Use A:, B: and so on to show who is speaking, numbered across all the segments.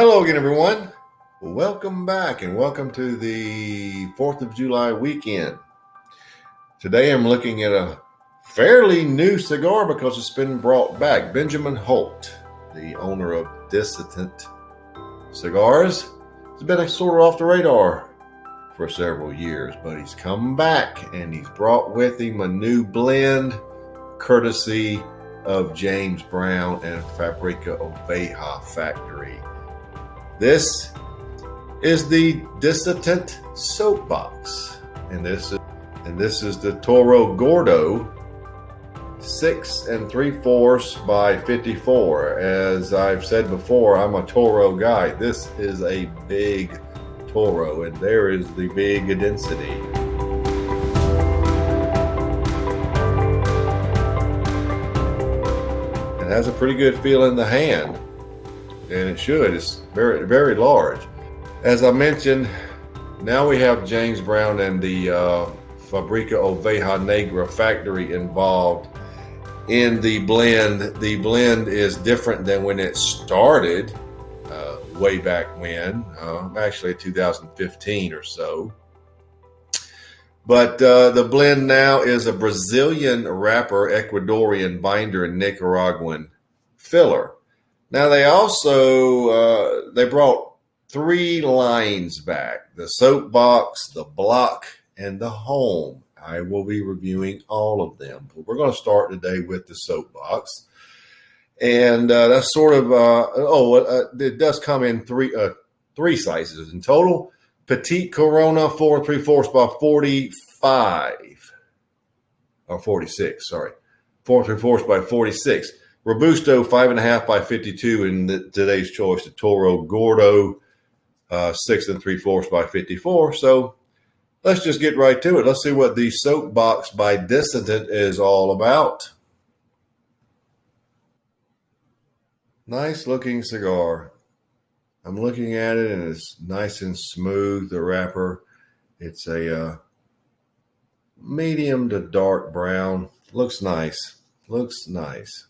A: Hello again, everyone. Welcome back and welcome to the 4th of July weekend. Today I'm looking at a fairly new cigar because it's been brought back. Benjamin Holt, the owner of Dissident Cigars, has been sort of off the radar for several years, but he's come back and he's brought with him a new blend courtesy of James Brown and Fabrica Oveja Factory. This is the Dissident Soapbox, and this is the Toro Gordo 6 3/4 by 54. As I've said before, I'm a Toro guy. This is a big Toro, and there is the big density. It has a pretty good feel in the hand. And it should. It's very, very large. As I mentioned, now we have James Brown and the Fabrica Oveja Negra factory involved in the blend. The blend is different than when it started way back when, actually 2015 or so. But the blend now is a Brazilian wrapper, Ecuadorian binder, and Nicaraguan filler. Now they also they brought 3 lines back: the Soapbox, the Block, and the Home. I will be reviewing all of them, but we're going to start today with the Soapbox, and that's sort of it does come in three sizes in total: Petite Corona 4 3/4 by 45 or 46. Sorry, 4 3/4 by 46. Robusto 5.5 by 52, and today's choice, the Toro Gordo 6 3/4 by 54. So let's just get right to it. Let's see what the Soapbox by Dissident is all about. Nice looking cigar. I'm looking at it and it's nice and smooth, the wrapper. It's a medium to dark brown. Looks nice. Looks nice.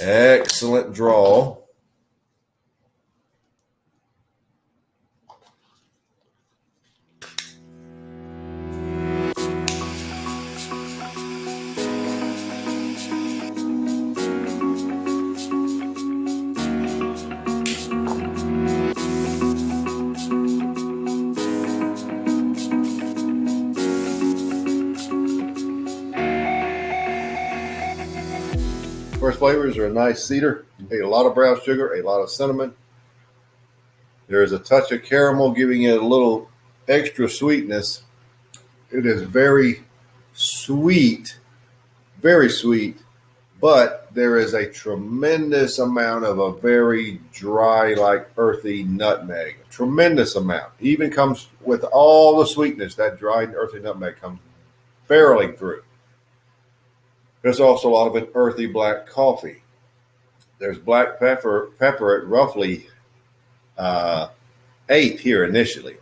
A: Excellent draw. First flavors are a nice cedar, a lot of brown sugar, a lot of cinnamon. There is a touch of caramel giving it a little extra sweetness. It is very sweet, but there is a tremendous amount of a very dry, like earthy nutmeg. A tremendous amount. Even comes with all the sweetness, that dry and earthy nutmeg comes barreling through. There's also a lot of an earthy black coffee. There's black pepper at roughly 8 here initially.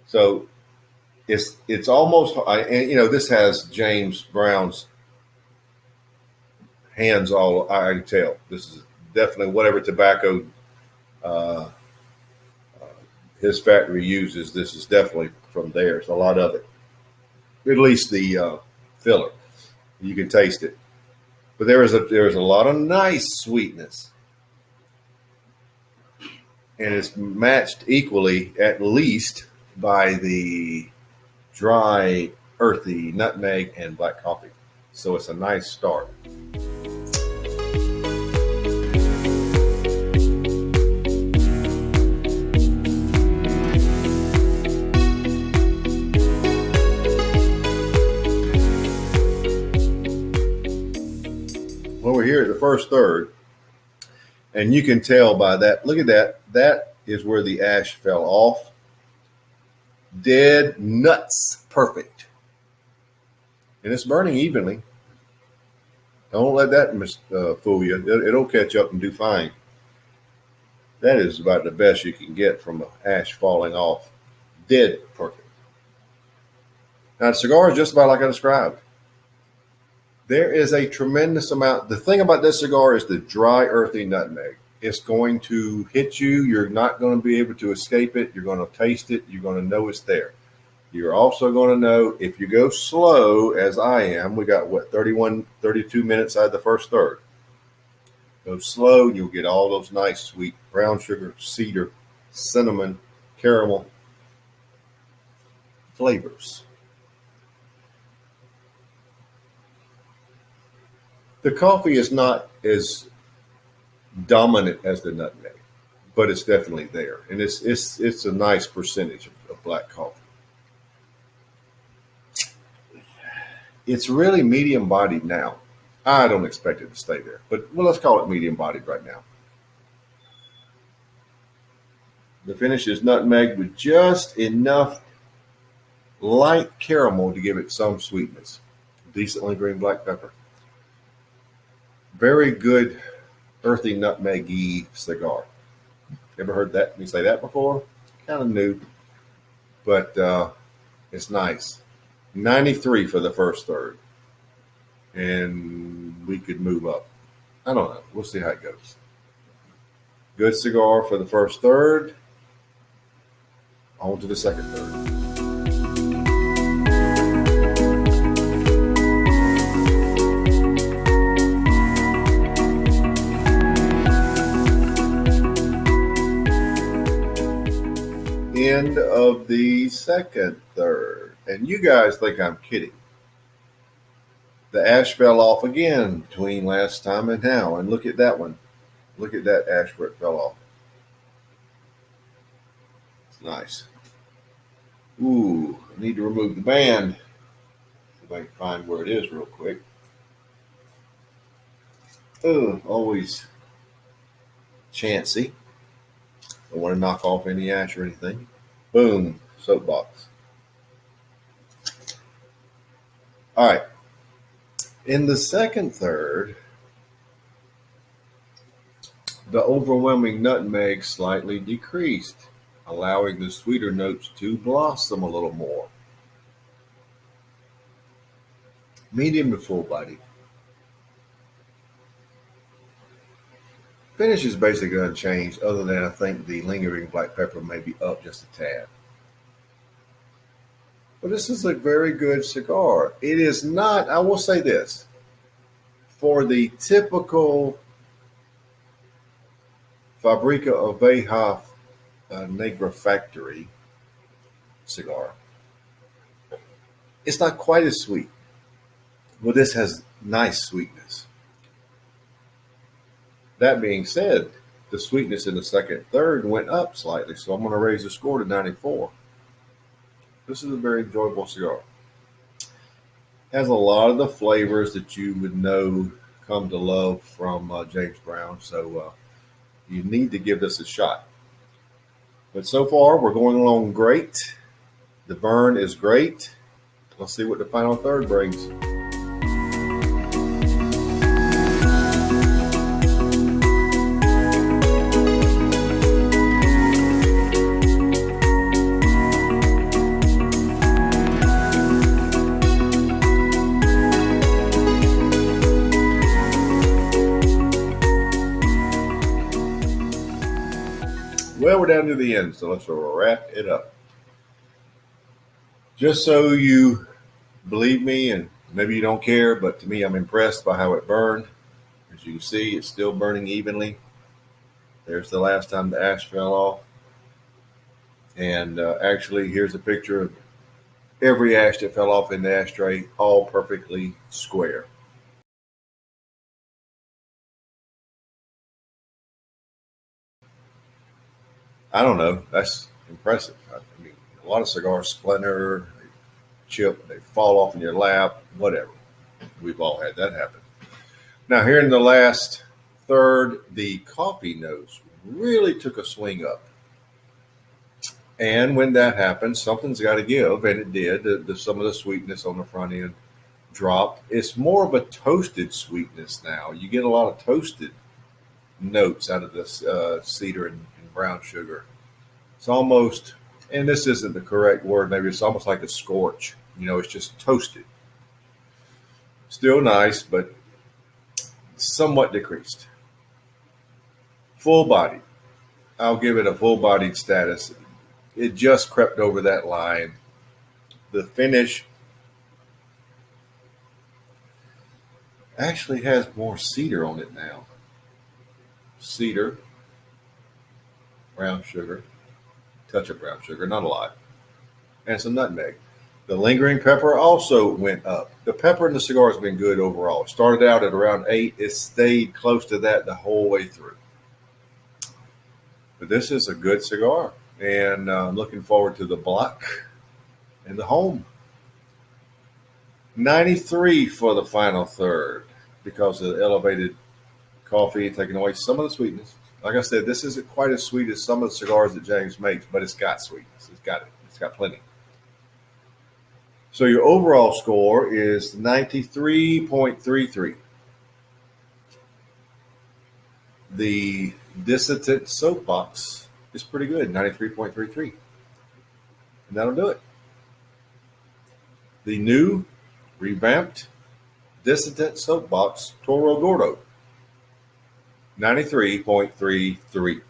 A: So it's almost, and this has James Brown's hands all, I can tell. This is definitely whatever tobacco his factory uses. This is definitely from theirs, a lot of it. At least the filler. You can taste it, but there is a lot of nice sweetness, and it's matched equally, at least, by the dry, earthy nutmeg and black coffee. So it's a nice start. Well, we're here at the first third, and you can tell by that. Look at that. That is where the ash fell off. Dead nuts. Perfect. And it's burning evenly. Don't let that fool you. It'll catch up and do fine. That is about the best you can get from ash falling off. Dead perfect. Now, the cigar is just about like I described. There is a tremendous amount. The thing about this cigar is the dry, earthy nutmeg. It's going to hit you. You're not going to be able to escape it. You're going to taste it. You're going to know it's there. You're also going to know if you go slow, as I am. We got, 32 minutes out of the first third. Go slow, you'll get all those nice sweet brown sugar, cedar, cinnamon, caramel flavors. The coffee is not as dominant as the nutmeg, but it's definitely there, and it's a nice percentage of black coffee. It's really medium bodied now. I don't expect it to stay there, but let's call it medium bodied right now. The finish is nutmeg with just enough light caramel to give it some sweetness. Decently green black pepper. Very good earthy nutmeg-y cigar. Ever heard that? Me say that before? Kind of new, but it's nice. 93 for the first third, and we could move up. I don't know. We'll see how it goes. Good cigar for the first third. On to the second third. End of the second third. And you guys think I'm kidding. The ash fell off again between last time and now. And look at that one. Look at that ash where it fell off. It's nice. Ooh, I need to remove the band. See if I can find where it is real quick. Oh, always chancy. Don't want to knock off any ash or anything. Boom, soapbox. All right. In the second third, the overwhelming nutmeg slightly decreased, allowing the sweeter notes to blossom a little more. Medium to full body. Finish is basically unchanged, other than I think the lingering black pepper may be up just a tad. But this is a very good cigar. It is not, I will say this, for the typical Fabrica Oveja Negra factory cigar, it's not quite as sweet. Well, this has nice sweetness. That being said, the sweetness in the second third went up slightly, so I'm going to raise the score to 94. This is a very enjoyable cigar. Has a lot of the flavors that you would know, come to love from James Brown. So you need to give this a shot. But so far, we're going along great. The burn is great. Let's see what the final third brings. Well, we're down to the end, so let's wrap it up. Just so you believe me, and maybe you don't care, but to me, I'm impressed by how it burned. As you can see, it's still burning evenly. There's the last time the ash fell off. And actually, here's a picture of every ash that fell off in the ashtray, all perfectly square. I don't know. That's impressive. I mean, a lot of cigars splinter, they chip, they fall off in your lap, whatever. We've all had that happen. Now, here in the last third, the coffee notes really took a swing up. And when that happens, something's got to give, and it did. Some of the sweetness on the front end dropped. It's more of a toasted sweetness now. You get a lot of toasted notes out of this cedar and brown sugar. It's almost, and this isn't the correct word, maybe it's almost like a scorch. You know, it's just toasted. Still nice, but somewhat decreased. Full body. I'll give it a full-bodied status. It just crept over that line. The finish actually has more cedar on it now. Cedar, brown sugar, touch of brown sugar, not a lot, and some nutmeg. The lingering pepper also went up. The pepper in the cigar has been good overall. It started out at around 8. It stayed close to that the whole way through. But this is a good cigar, and I'm looking forward to the block and the home. 93 for the final third because of the elevated coffee taking away some of the sweetness. Like I said, this isn't quite as sweet as some of the cigars that James makes, but it's got sweetness. It's got it. It's got plenty. So your overall score is 93.33. The Dissident Soapbox is pretty good, 93.33. And that'll do it. The new revamped Dissident Soapbox Toro Gordo, 93.33.